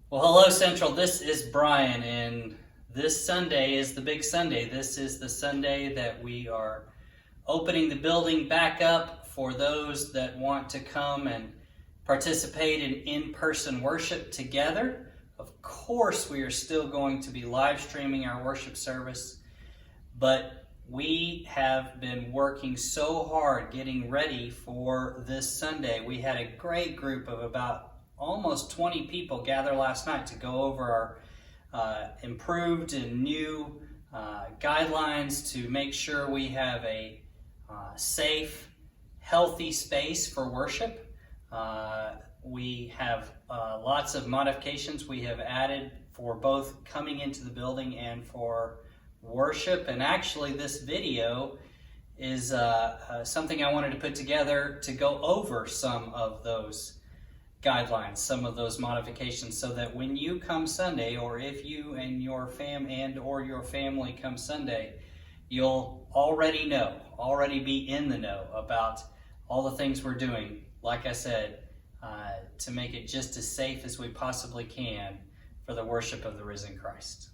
Well, hello, Central. This is Brian, and this Sunday is the big Sunday. This is the Sunday that we are opening the building back up for those that want to come and participate in in-person worship together. Of course, we are still going to be live streaming our worship service, but we have been working so hard getting ready for this Sunday. We had a great group of about almost 20 people gather last night to go over our improved and new guidelines to make sure we have a safe, healthy space for worship. We have lots of modifications we have added for both coming into the building and for worship. And actually this video is something I wanted to put together to go over some of those guidelines, some of those modifications, so that when you come Sunday, or if you and your family come Sunday, you'll already be in the know about all the things we're doing, like I said, to make it just as safe as we possibly can for the worship of the risen Christ.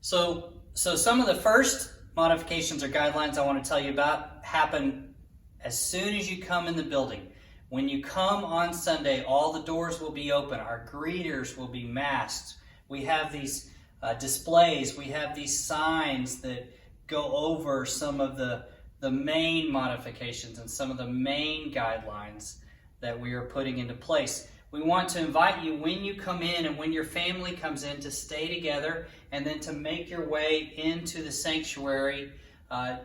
So some of the first modifications or guidelines I want to tell you about happen as soon as you come in the building. When you come on Sunday, all the doors will be open. Our greeters will be masked. We have these displays. We have these signs that go over some of the main modifications and some of the main guidelines that we are putting into place. We want to invite you, when you come in and when your family comes in, to stay together and then to make your way into the sanctuary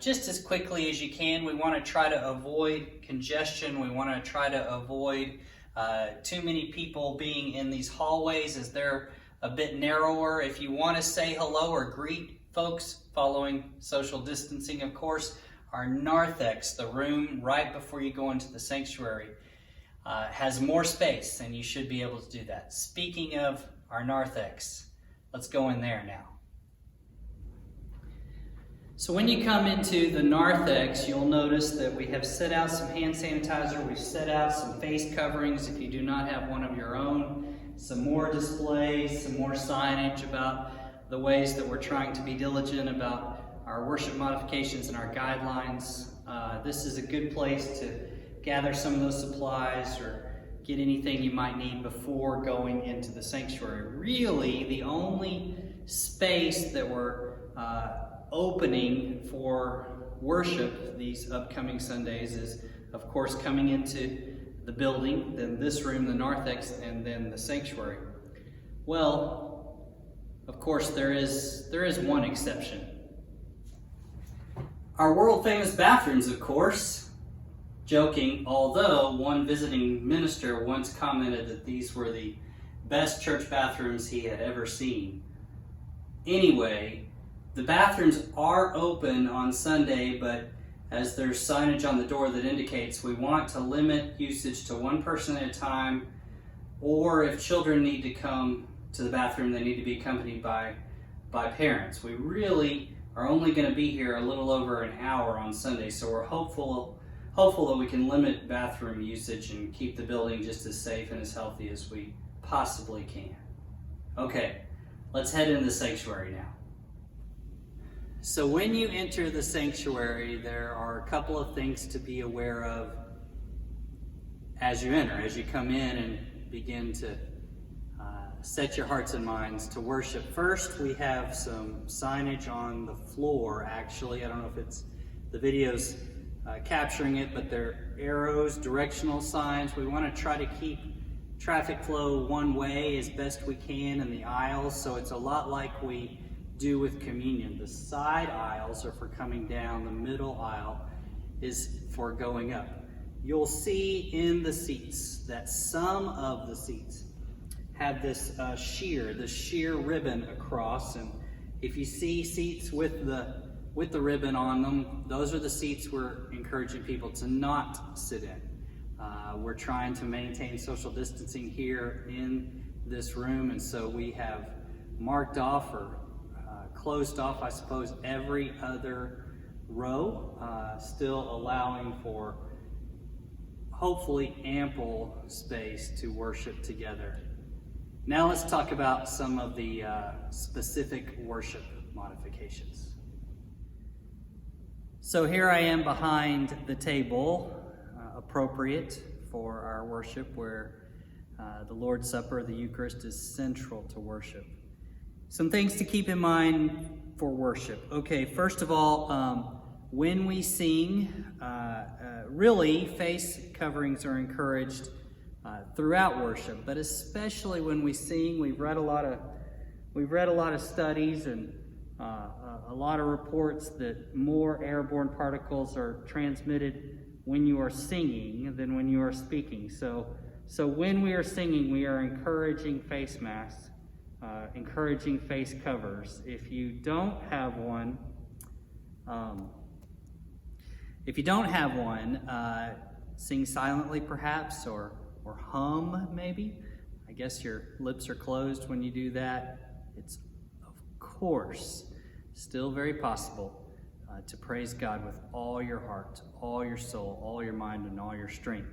just as quickly as you can. We want to try to avoid congestion. We want to try to avoid too many people being in these hallways, as they're a bit narrower. If you want to say hello or greet folks, following social distancing, of course, our narthex, the room right before you go into the sanctuary, has more space, and you should be able to do that. Speaking of our narthex, let's go in there now. So when you come into the narthex, you'll notice that we have set out some hand sanitizer, we've set out some face coverings if you do not have one of your own, some more displays, some more signage about the ways that we're trying to be diligent about our worship modifications and our guidelines. This is a good place to gather some of those supplies or get anything you might need before going into the sanctuary. Really, the only space that we're opening for worship these upcoming Sundays is, of course, coming into the building, then this room, the narthex, and then the sanctuary. Well, of course, there is one exception. Our world-famous bathrooms, of course. Joking, although one visiting minister once commented that these were the best church bathrooms he had ever seen. Anyway, the bathrooms are open on Sunday, but as there's signage on the door that indicates, we want to limit usage to one person at a time, or if children need to come to the bathroom, they need to be accompanied by parents. We really are only going to be here a little over an hour on Sunday, so we're hopeful that we can limit bathroom usage and keep the building just as safe and as healthy as we possibly can. Okay, let's head into the sanctuary now. So when you enter the sanctuary, there are a couple of things to be aware of as you enter, as you come in and begin to set your hearts and minds to worship. First, we have some signage on the floor. Actually, I don't know if it's the video's capturing it, but they're arrows, directional signs. We want to try to keep traffic flow one way as best we can in the aisles, so it's a lot like we do with communion. The side aisles are for coming down, the middle aisle is for going up. You'll see in the seats that some of the seats have this sheer ribbon across, and if you see seats with the ribbon on them, those are the seats we're encouraging people to not sit in. We're trying to maintain social distancing here in this room, and so we have marked off or closed off, I suppose, every other row, still allowing for hopefully ample space to worship together. Now let's talk about some of the specific worship modifications. So here I am behind the table, appropriate for our worship, where the Lord's Supper, the Eucharist, is central to worship. Some things to keep in mind for worship. Okay, first of all, when we sing, really face coverings are encouraged throughout worship, but especially when we sing. We've read a lot of studies and a lot of reports that more airborne particles are transmitted when you are singing than when you are speaking. So when we are singing, we are encouraging face masks, encouraging face covers. If you don't have one, sing silently perhaps, or hum maybe. I guess your lips are closed when you do that. It's, of course, still very possible to praise God with all your heart, all your soul, all your mind, and all your strength,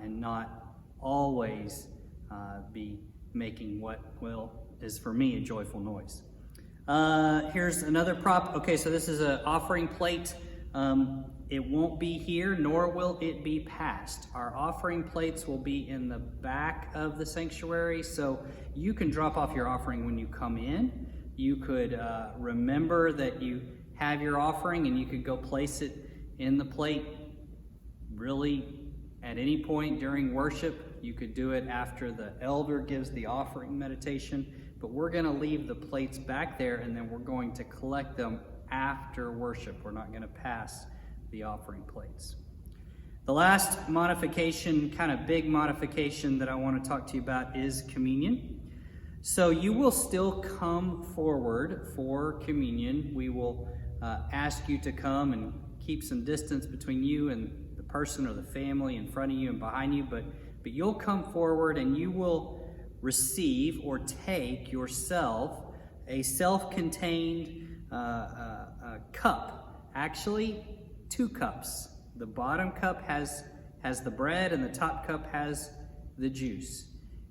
and not always be making what is for me a joyful noise. Here's another prop. Okay, so this is an offering plate. It won't be here, nor will it be passed. Our offering plates will be in the back of the sanctuary, so you can drop off your offering when you come in. You could remember that you have your offering, and you could go place it in the plate really at any point during worship. You could do it after the elder gives the offering meditation, but we're going to leave the plates back there, and then we're going to collect them after worship. We're not going to pass the offering plates. The last modification, kind of big modification that I want to talk to you about, is communion. So you will still come forward for communion. We will ask you to come and keep some distance between you and the person or the family in front of you and behind you, but you'll come forward and you will receive or take yourself a self-contained cup. Actually, 2 cups. The bottom cup has the bread, and the top cup has the juice.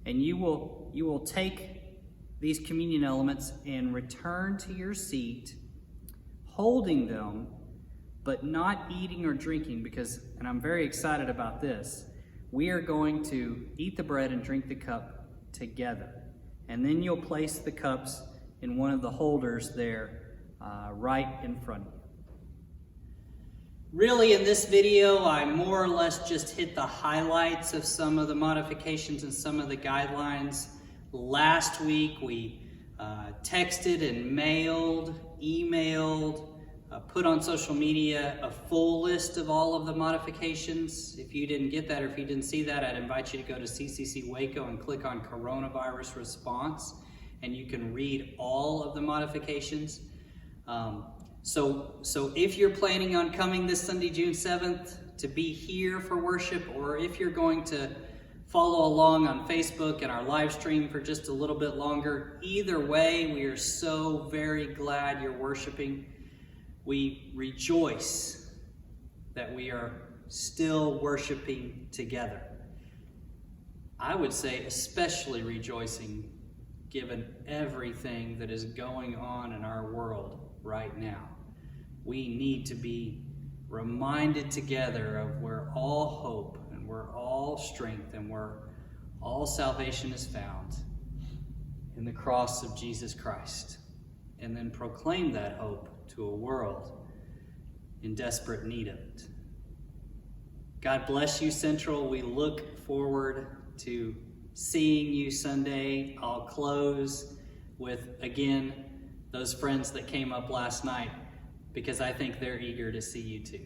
And you will take these communion elements and return to your seat, holding them, but not eating or drinking, because, and I'm very excited about this, we are going to eat the bread and drink the cup together. And then you'll place the cups in one of the holders there, right in front of you. Really, in this video, I more or less just hit the highlights of some of the modifications and some of the guidelines. Last week, we texted and mailed, emailed, put on social media a full list of all of the modifications. If you didn't get that, or if you didn't see that, I'd invite you to go to CCC Waco and click on Coronavirus Response, and you can read all of the modifications. So if you're planning on coming this Sunday, June 7th, to be here for worship, or if you're going to follow along on Facebook and our live stream for just a little bit longer, either way, we are so very glad you're worshiping. We rejoice that we are still worshiping together. I would say especially rejoicing given everything that is going on in our world right now. We need to be reminded together of where all hope and where all strength and where all salvation is found in the cross of Jesus Christ, and then proclaim that hope to a world in desperate need of it. God bless you, Central. We look forward to seeing you Sunday. I'll close with, again, those friends that came up last night, because I think they're eager to see you too.